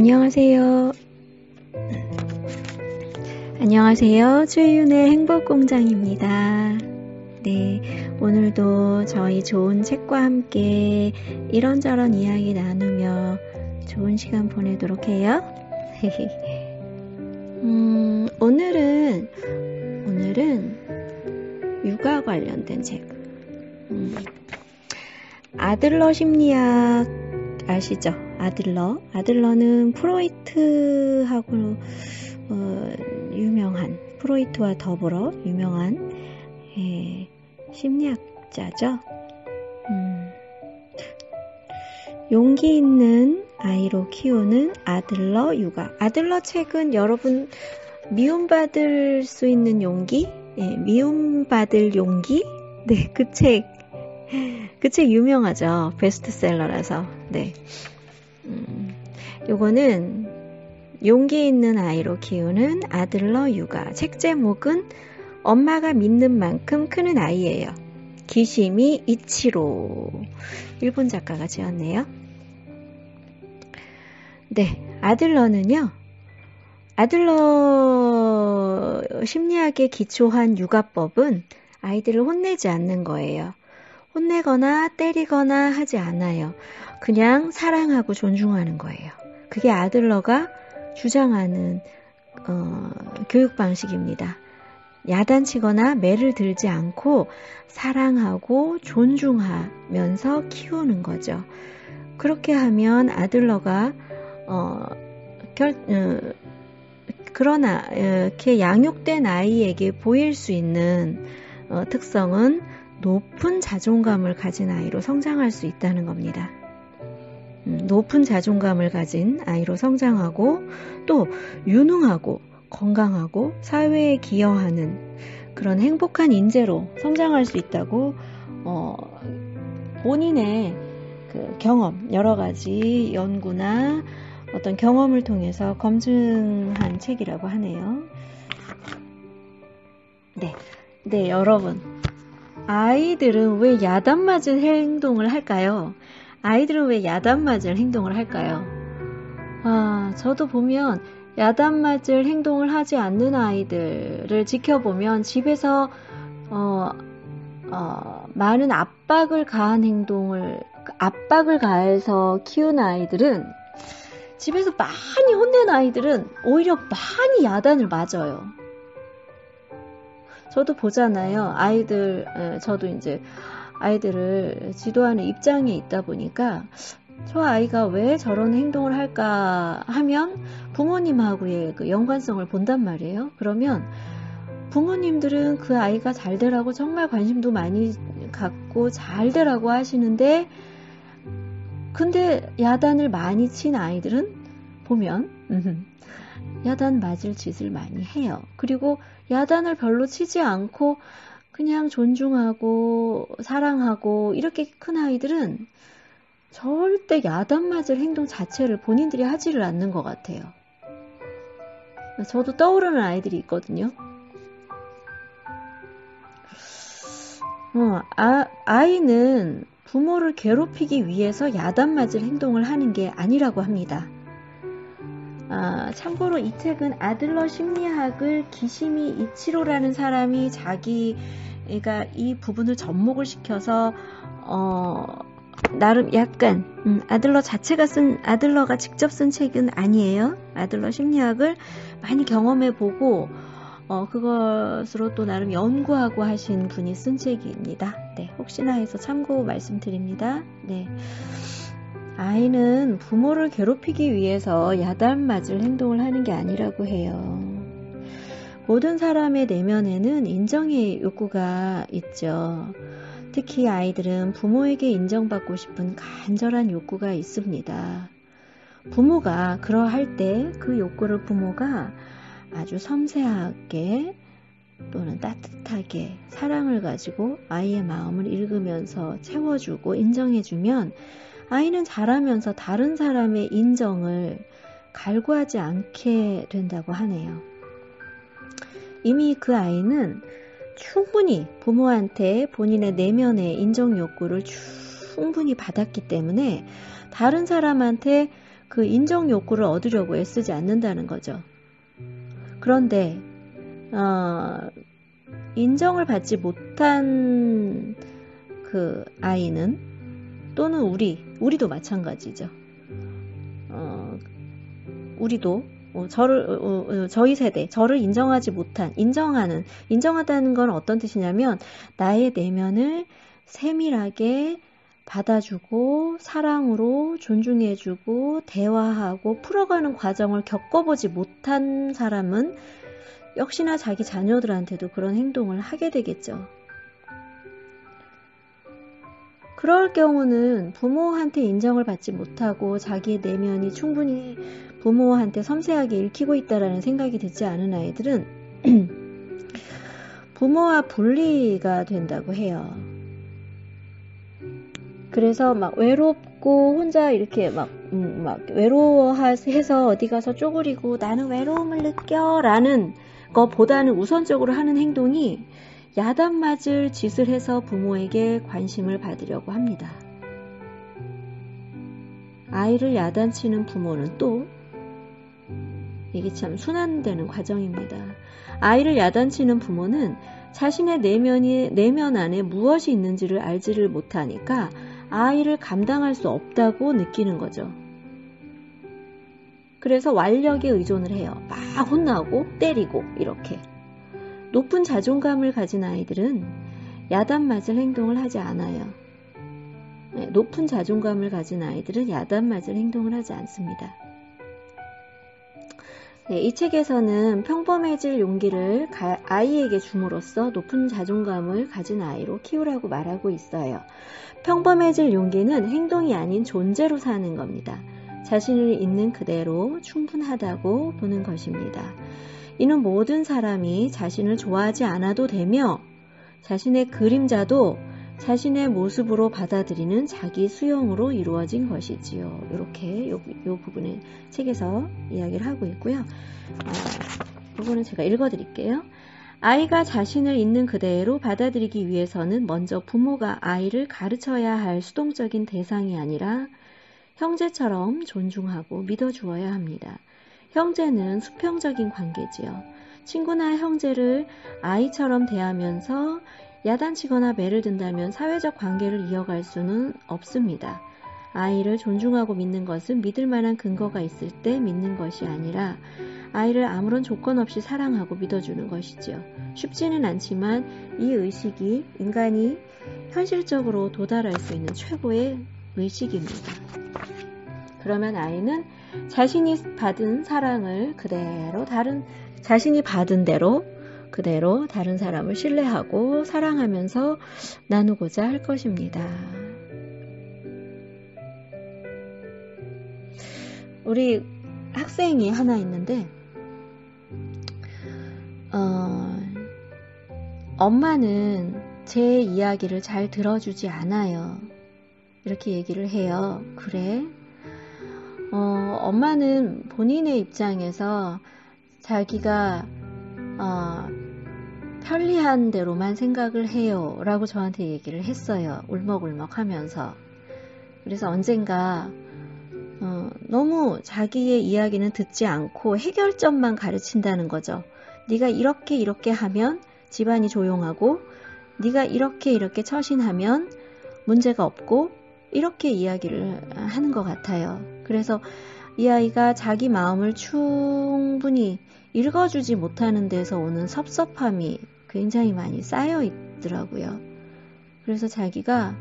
안녕하세요. 안녕하세요. 최윤의 행복공장입니다. 네, 오늘도 저희 좋은 책과 함께 이런저런 이야기 나누며 좋은 시간 보내도록 해요. 오늘은 육아 관련된 책. 아들러 심리학 아시죠? 아들러는 프로이트하고 유명한, 프로이트와 더불어 유명한 심리학자죠. 용기 있는 아이로 키우는 아들러 육아. 아들러 책은 여러분 미움받을 수 있는 용기? 미움받을 용기? 네, 그 책 유명하죠. 베스트셀러라서. 네. 요거는 용기 있는 아이로 키우는 아들러 육아. 책 제목은 엄마가 믿는 만큼 크는 아이예요. 기시미 이치로. 일본 작가가 지었네요. 네, 아들러 심리학에 기초한 육아법은 아이들을 혼내지 않는 거예요. 혼내거나 때리거나 하지 않아요. 그냥 사랑하고 존중하는 거예요. 그게 아들러가 주장하는 교육 방식입니다. 야단치거나 매를 들지 않고 사랑하고 존중하면서 키우는 거죠. 그렇게 하면 아들러가 그러나 이렇게 양육된 아이에게 보일 수 있는 특성은 높은 자존감을 가진 아이로 성장할 수 있다는 겁니다. 높은 자존감을 가진 아이로 성장하고 또 유능하고 건강하고 사회에 기여하는 그런 행복한 인재로 성장할 수 있다고 본인의 그 경험, 여러 가지 연구나 어떤 경험을 통해서 검증한 책이라고 하네요. 네, 여러분. 아이들은 왜 야단 맞은 행동을 할까요? 저도 보면 야단 맞을 행동을 하지 않는 아이들을 지켜보면 집에서 많은 압박을 가해서 키운 아이들은, 집에서 많이 혼낸 아이들은 오히려 많이 야단을 맞아요. 저도 보잖아요. 저도 이제 아이들을 지도하는 입장에 있다 보니까 저 아이가 왜 저런 행동을 할까 하면 부모님하고의 그 연관성을 본단 말이에요. 그러면 부모님들은 그 아이가 잘 되라고 정말 관심도 많이 갖고 잘 되라고 하시는데, 근데 야단을 많이 친 아이들은 보면 야단 맞을 짓을 많이 해요. 그리고 야단을 별로 치지 않고 그냥 존중하고 사랑하고 이렇게 큰 아이들은 절대 야단 맞을 행동 자체를 본인들이 하지를 않는 것 같아요. 저도 떠오르는 아이들이 있거든요. 아이는 부모를 괴롭히기 위해서 야단 맞을 행동을 하는 게 아니라고 합니다. 참고로 이 책은 아들러 심리학을 기시미 이치로라는 사람이 자기가 이 부분을 접목을 시켜서 나름 약간 아들러가 직접 쓴 책은 아니에요. 아들러 심리학을 많이 경험해보고 그것으로 또 나름 연구하고 하신 분이 쓴 책입니다. 네, 혹시나 해서 참고 말씀드립니다. 네. 아이는 부모를 괴롭히기 위해서 야단 맞을 행동을 하는 게 아니라고 해요. 모든 사람의 내면에는 인정의 욕구가 있죠. 특히 아이들은 부모에게 인정받고 싶은 간절한 욕구가 있습니다. 부모가 그러할 때 그 욕구를 부모가 아주 섬세하게 또는 따뜻하게 사랑을 가지고 아이의 마음을 읽으면서 채워주고 인정해주면 아이는 자라면서 다른 사람의 인정을 갈구하지 않게 된다고 하네요. 이미 그 아이는 충분히 부모한테 본인의 내면의 인정 욕구를 충분히 받았기 때문에 다른 사람한테 그 인정 욕구를 얻으려고 애쓰지 않는다는 거죠. 그런데 인정을 받지 못한 그 아이는, 또는 우리도 마찬가지죠. 우리도 저희 세대, 저를 인정하지 못한, 인정하다는 건 어떤 뜻이냐면 나의 내면을 세밀하게 받아주고 사랑으로 존중해주고 대화하고 풀어가는 과정을 겪어보지 못한 사람은 역시나 자기 자녀들한테도 그런 행동을 하게 되겠죠. 그럴 경우는 부모한테 인정을 받지 못하고 자기의 내면이 충분히 부모한테 섬세하게 읽히고 있다는 생각이 들지 않은 아이들은 부모와 분리가 된다고 해요. 그래서 막 외롭고 혼자 이렇게 막 외로워해서 어디 가서 쪼그리고 나는 외로움을 느껴 라는 것보다는 우선적으로 하는 행동이 야단 맞을 짓을 해서 부모에게 관심을 받으려고 합니다. 아이를 야단치는 부모는 또 이게 참 순환되는 과정입니다. 아이를 야단치는 부모는 자신의 내면 안에 무엇이 있는지를 알지를 못하니까 아이를 감당할 수 없다고 느끼는 거죠. 그래서 완력에 의존을 해요. 막 혼나고 때리고 이렇게. 높은 자존감을 가진 아이들은 야단 맞을 행동을 하지 않아요. 높은 자존감을 가진 아이들은 야단 맞을 행동을 하지 않습니다. 이 책에서는 평범해질 용기를 아이에게 줌으로써 높은 자존감을 가진 아이로 키우라고 말하고 있어요. 평범해질 용기는 행동이 아닌 존재로 사는 겁니다. 자신을 있는 그대로 충분하다고 보는 것입니다. 이는 모든 사람이 자신을 좋아하지 않아도 되며 자신의 그림자도 자신의 모습으로 받아들이는 자기 수용으로 이루어진 것이지요. 이렇게 요 부분의 책에서 이야기를 하고 있고요. 이거는 제가 읽어드릴게요. 아이가 자신을 있는 그대로 받아들이기 위해서는 먼저 부모가 아이를 가르쳐야 할 수동적인 대상이 아니라 형제처럼 존중하고 믿어주어야 합니다. 형제는 수평적인 관계지요. 친구나 형제를 아이처럼 대하면서 야단치거나 매를 든다면 사회적 관계를 이어갈 수는 없습니다. 아이를 존중하고 믿는 것은 믿을 만한 근거가 있을 때 믿는 것이 아니라 아이를 아무런 조건 없이 사랑하고 믿어주는 것이지요. 쉽지는 않지만 이 의식이 인간이 현실적으로 도달할 수 있는 최고의 의식입니다. 그러면 아이는 자신이 받은 사랑을 자신이 받은 대로 그대로 다른 사람을 신뢰하고 사랑하면서 나누고자 할 것입니다. 우리 학생이 하나 있는데 엄마는 제 이야기를 잘 들어주지 않아요. 이렇게 얘기를 해요. 그래? 엄마는 본인의 입장에서 자기가 편리한 대로만 생각을 해요 라고 저한테 얘기를 했어요. 울먹울먹 하면서. 그래서 언젠가 너무 자기의 이야기는 듣지 않고 해결점만 가르친다는 거죠. 네가 이렇게 하면 집안이 조용하고 네가 이렇게 처신하면 문제가 없고 이렇게 이야기를 하는 것 같아요. 그래서 이 아이가 자기 마음을 충분히 읽어주지 못하는 데서 오는 섭섭함이 굉장히 많이 쌓여 있더라고요. 그래서 자기가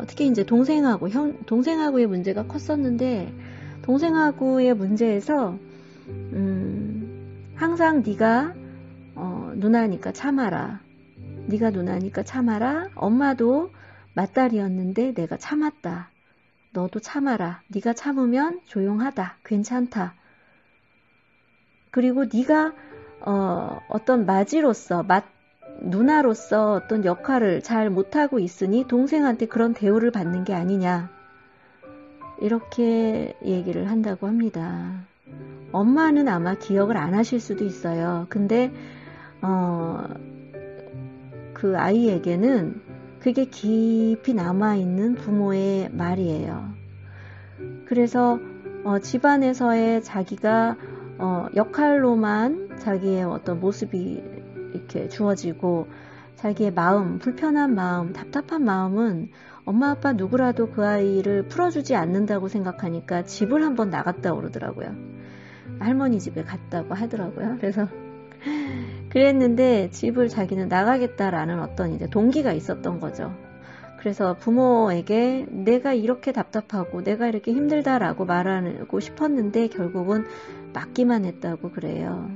특히 이제 동생하고의 문제가 컸었는데 동생하고의 문제에서 항상 네가 누나니까 참아라. 네가 누나니까 참아라. 엄마도 맏딸이었는데 내가 참았다. 너도 참아라. 네가 참으면 조용하다. 괜찮다. 그리고 네가 어떤 누나로서 어떤 역할을 잘 못하고 있으니 동생한테 그런 대우를 받는 게 아니냐. 이렇게 얘기를 한다고 합니다. 엄마는 아마 기억을 안 하실 수도 있어요. 근데 그 아이에게는 그게 깊이 남아있는 부모의 말이에요. 그래서 집안에서의 자기가 역할로만 자기의 어떤 모습이 이렇게 주어지고 자기의 마음, 불편한 마음, 답답한 마음은 엄마 아빠 누구라도 그 아이를 풀어주지 않는다고 생각하니까 집을 한번 나갔다 오르더라고요. 할머니 집에 갔다고 하더라고요. 그래서 그랬는데 집을 자기는 나가겠다라는 어떤 이제 동기가 있었던 거죠. 그래서 부모에게 내가 이렇게 답답하고 내가 이렇게 힘들다라고 말하고 싶었는데 결국은 맞기만 했다고 그래요.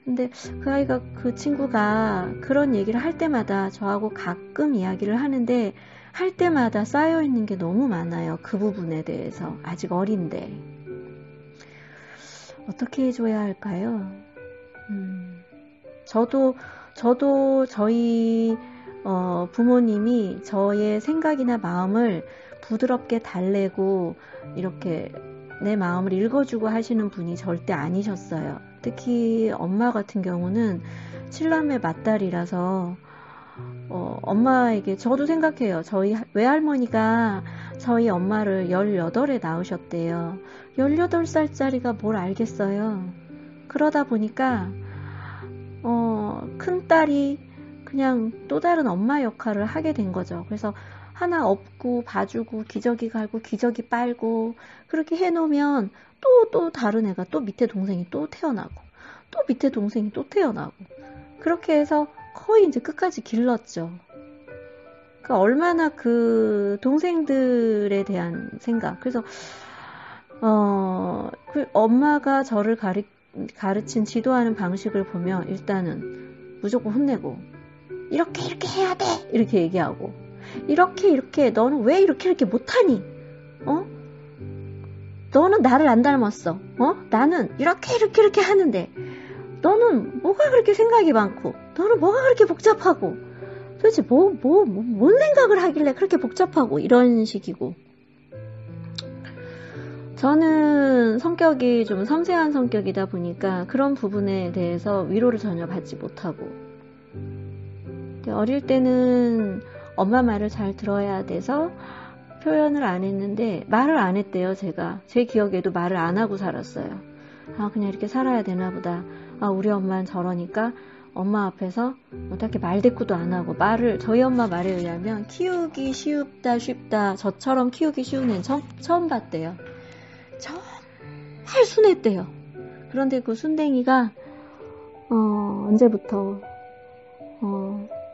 근데 그 아이가, 그 친구가 그런 얘기를 할 때마다 저하고 가끔 이야기를 하는데 할 때마다 쌓여있는 게 너무 많아요. 그 부분에 대해서. 아직 어린데. 어떻게 해줘야 할까요? 저도 저희 부모님이 저의 생각이나 마음을 부드럽게 달래고 이렇게 내 마음을 읽어주고 하시는 분이 절대 아니셨어요. 특히 엄마 같은 경우는 7남매 맏딸이라서 엄마에게 저도 생각해요. 저희 외할머니가 저희 엄마를 18에 낳으셨대요. 18살짜리가 뭘 알겠어요. 그러다 보니까 큰딸이 그냥 또 다른 엄마 역할을 하게 된 거죠. 그래서 하나 업고 봐주고 기저귀 갈고 기저귀 빨고 그렇게 해놓으면 또 다른 애가 또 밑에 동생이 또 태어나고 또 밑에 동생이 또 태어나고 그렇게 해서 거의 이제 끝까지 길렀죠. 그러니까 얼마나 그 동생들에 대한 생각. 그래서 그 엄마가 저를 가르친 지도하는 방식을 보면 일단은 무조건 혼내고 이렇게 해야 돼 이렇게 얘기하고 이렇게 너는 왜 이렇게 못하니? 너는 나를 안 닮았어. 나는 이렇게 하는데 너는 뭐가 그렇게 생각이 많고 너는 뭐가 그렇게 복잡하고 도대체 뭔 생각을 하길래 그렇게 복잡하고 이런 식이고 저는 성격이 좀 섬세한 성격이다 보니까 그런 부분에 대해서 위로를 전혀 받지 못하고 어릴 때는 엄마 말을 잘 들어야 돼서 표현을 안 했는데 말을 안 했대요. 제가 제 기억에도 말을 안 하고 살았어요. 그냥 이렇게 살아야 되나 보다. 우리 엄마는 저러니까 엄마 앞에서 어떻게 말대꾸도 안 하고 저희 엄마 말에 의하면 키우기 쉽다 저처럼 키우기 쉬운 애는 처음 봤대요. 정말 순했대요. 그런데 그 순댕이가 언제부터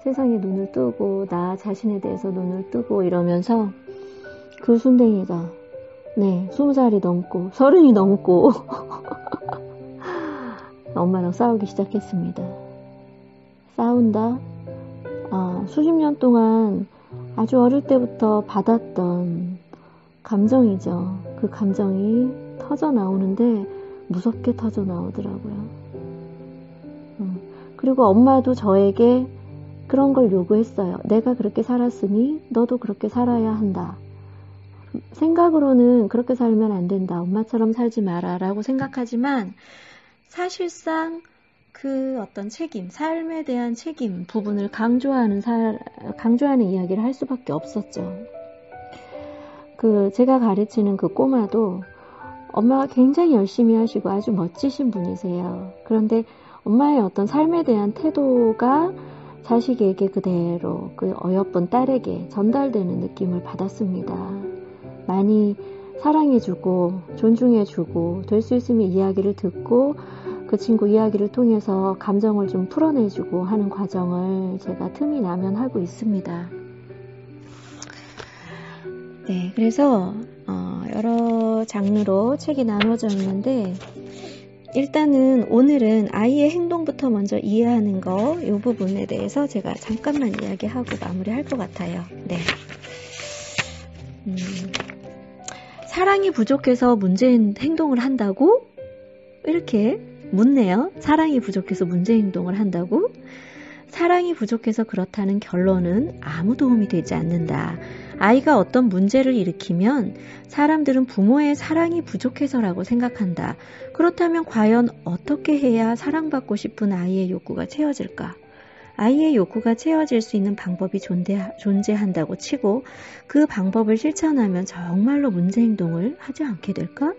세상에 눈을 뜨고 나 자신에 대해서 눈을 뜨고 이러면서 그 순댕이가 20살이 넘고 30이 넘고 엄마랑 싸우기 시작했습니다. 싸운다. 수십 년 동안 아주 어릴 때부터 받았던 감정이죠. 그 감정이 터져 나오는데 무섭게 터져 나오더라고요. 그리고 엄마도 저에게 그런 걸 요구했어요. 내가 그렇게 살았으니 너도 그렇게 살아야 한다. 생각으로는 그렇게 살면 안 된다. 엄마처럼 살지 마라 라고 생각하지만 사실상 그 어떤 책임, 삶에 대한 책임 부분을 강조하는 이야기를 할 수밖에 없었죠. 제가 가르치는 그 꼬마도 엄마가 굉장히 열심히 하시고 아주 멋지신 분이세요. 그런데 엄마의 어떤 삶에 대한 태도가 자식에게 그대로 그 어여쁜 딸에게 전달되는 느낌을 받았습니다. 많이 사랑해주고 존중해주고 될 수 있으면 이야기를 듣고 그 친구 이야기를 통해서 감정을 좀 풀어내주고 하는 과정을 제가 틈이 나면 하고 있습니다. 네, 그래서 여러 장르로 책이 나눠져 있는데 일단은 오늘은 아이의 행동부터 먼저 이해하는 거 이 부분에 대해서 제가 잠깐만 이야기하고 마무리할 것 같아요. 네. 사랑이 부족해서 문제인 행동을 한다고? 이렇게 묻네요. 사랑이 부족해서 문제 행동을 한다고? 사랑이 부족해서 그렇다는 결론은 아무 도움이 되지 않는다. 아이가 어떤 문제를 일으키면 사람들은 부모의 사랑이 부족해서라고 생각한다. 그렇다면 과연 어떻게 해야 사랑받고 싶은 아이의 욕구가 채워질까? 아이의 욕구가 채워질 수 있는 방법이 존재한다고 치고 그 방법을 실천하면 정말로 문제 행동을 하지 않게 될까?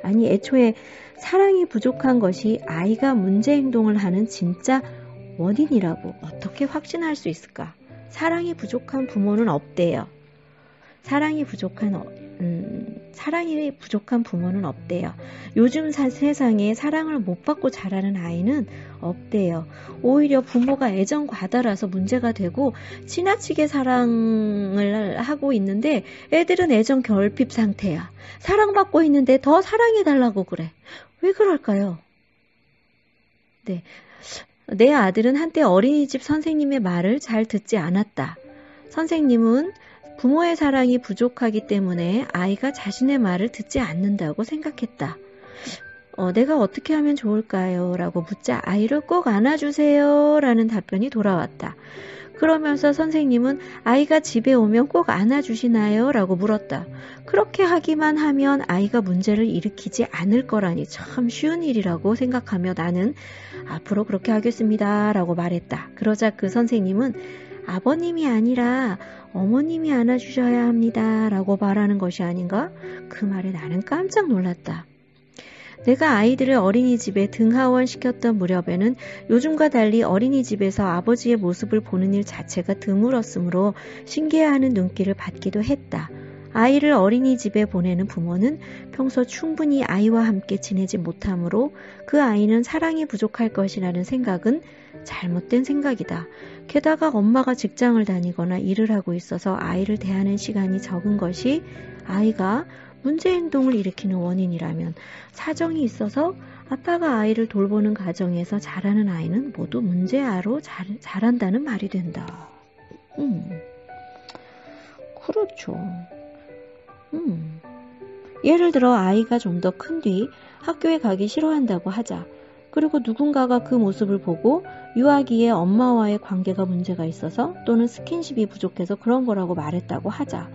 아니, 애초에 사랑이 부족한 것이 아이가 문제 행동을 하는 진짜 원인이라고 어떻게 확신할 수 있을까? 사랑이 부족한 부모는 없대요. 사랑이 부족한 부모는 없대요. 요즘 세상에 사랑을 못 받고 자라는 아이는 없대요. 오히려 부모가 애정 과다라서 문제가 되고 지나치게 사랑을 하고 있는데 애들은 애정 결핍 상태야. 사랑받고 있는데 더 사랑해달라고 그래. 왜 그럴까요? 네. 내 아들은 한때 어린이집 선생님의 말을 잘 듣지 않았다. 선생님은 부모의 사랑이 부족하기 때문에 아이가 자신의 말을 듣지 않는다고 생각했다. 내가 어떻게 하면 좋을까요? 라고 묻자 아이를 꼭 안아주세요 라는 답변이 돌아왔다. 그러면서 선생님은 아이가 집에 오면 꼭 안아주시나요? 라고 물었다. 그렇게 하기만 하면 아이가 문제를 일으키지 않을 거라니 참 쉬운 일이라고 생각하며 나는 앞으로 그렇게 하겠습니다 라고 말했다. 그러자 그 선생님은 아버님이 아니라 어머님이 안아주셔야 합니다 라고 말하는 것이 아닌가? 그 말에 나는 깜짝 놀랐다. 내가 아이들을 어린이집에 등하원 시켰던 무렵에는 요즘과 달리 어린이집에서 아버지의 모습을 보는 일 자체가 드물었으므로 신기해하는 눈길을 받기도 했다. 아이를 어린이집에 보내는 부모는 평소 충분히 아이와 함께 지내지 못하므로 그 아이는 사랑이 부족할 것이라는 생각은 잘못된 생각이다. 게다가 엄마가 직장을 다니거나 일을 하고 있어서 아이를 대하는 시간이 적은 것이 아이가 문제 행동을 일으키는 원인이라면 사정이 있어서 아빠가 아이를 돌보는 가정에서 자라는 아이는 모두 문제아로 자란다는 말이 된다. 그렇죠. 예를 들어 아이가 좀 더 큰 뒤 학교에 가기 싫어한다고 하자. 그리고 누군가가 그 모습을 보고 유아기에 엄마와의 관계가 문제가 있어서 또는 스킨십이 부족해서 그런 거라고 말했다고 하자.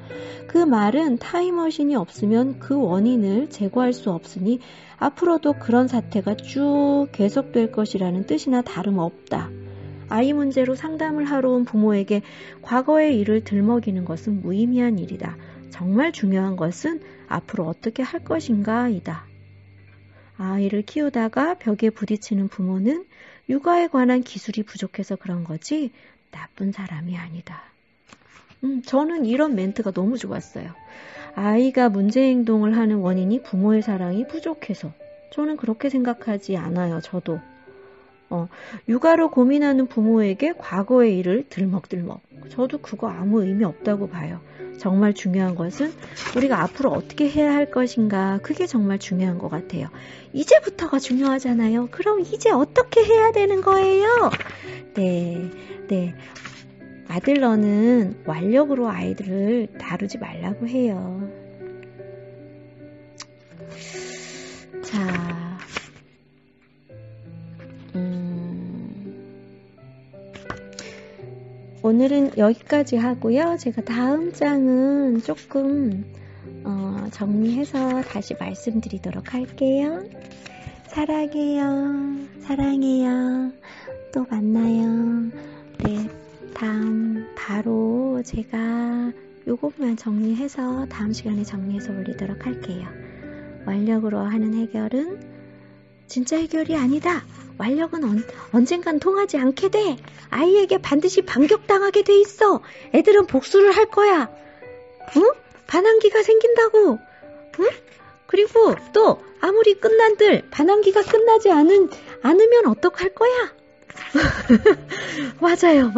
그 말은 타임머신이 없으면 그 원인을 제거할 수 없으니 앞으로도 그런 사태가 쭉 계속될 것이라는 뜻이나 다름없다. 아이 문제로 상담을 하러 온 부모에게 과거의 일을 들먹이는 것은 무의미한 일이다. 정말 중요한 것은 앞으로 어떻게 할 것인가이다. 아이를 키우다가 벽에 부딪히는 부모는 육아에 관한 기술이 부족해서 그런 거지 나쁜 사람이 아니다. 저는 이런 멘트가 너무 좋았어요. 아이가 문제 행동을 하는 원인이 부모의 사랑이 부족해서. 저는 그렇게 생각하지 않아요. 저도. 육아로 고민하는 부모에게 과거의 일을 들먹들먹. 저도 그거 아무 의미 없다고 봐요. 정말 중요한 것은 우리가 앞으로 어떻게 해야 할 것인가. 그게 정말 중요한 것 같아요. 이제부터가 중요하잖아요. 그럼 이제 어떻게 해야 되는 거예요? 네. 아들러는 완력으로 아이들을 다루지 말라고 해요. 자, 오늘은 여기까지 하고요. 제가 다음 장은 조금 정리해서 다시 말씀드리도록 할게요. 사랑해요. 또 만나요. 네, 다음 바로 제가 요것만 정리해서 다음 시간에 정리해서 올리도록 할게요. 완력으로 하는 해결은 진짜 해결이 아니다. 완력은 언젠간 통하지 않게 돼. 아이에게 반드시 반격당하게 돼 있어. 애들은 복수를 할 거야. 응? 반항기가 생긴다고. 응? 그리고 또 아무리 끝난들 반항기가 끝나지 않으면 어떡할 거야? 맞아요.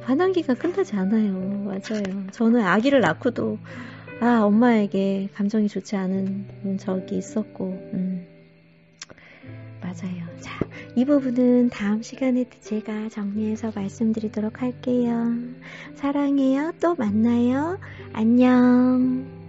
반항기가 끝나지 않아요. 맞아요. 저는 아기를 낳고도 엄마에게 감정이 좋지 않은 적이 있었고 맞아요. 자, 이 부분은 다음 시간에 제가 정리해서 말씀드리도록 할게요. 사랑해요. 또 만나요. 안녕.